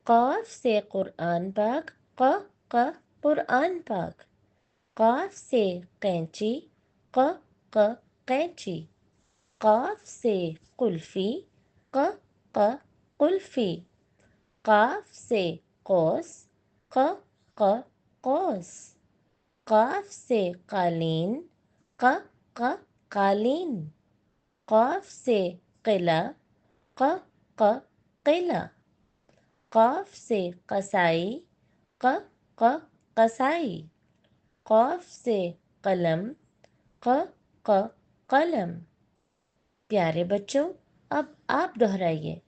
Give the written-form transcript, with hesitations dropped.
قاف سے قرآن پاک، ق ق قرآن پاک۔ قاف سے قینچی، ق ق قینچی۔ قاف سے قلفی، ق ق قلفی۔ قاف سے قوس، ق ق قوس۔ قاف سے قالین، ق ق قالین۔ قاف سے قلعہ، ق ق قلعہ۔ قاف سے قصائی، ق ق قصائی۔ قاف سے قلم، ق ق قلم۔ پیارے بچوں، اب آپ دہرائیے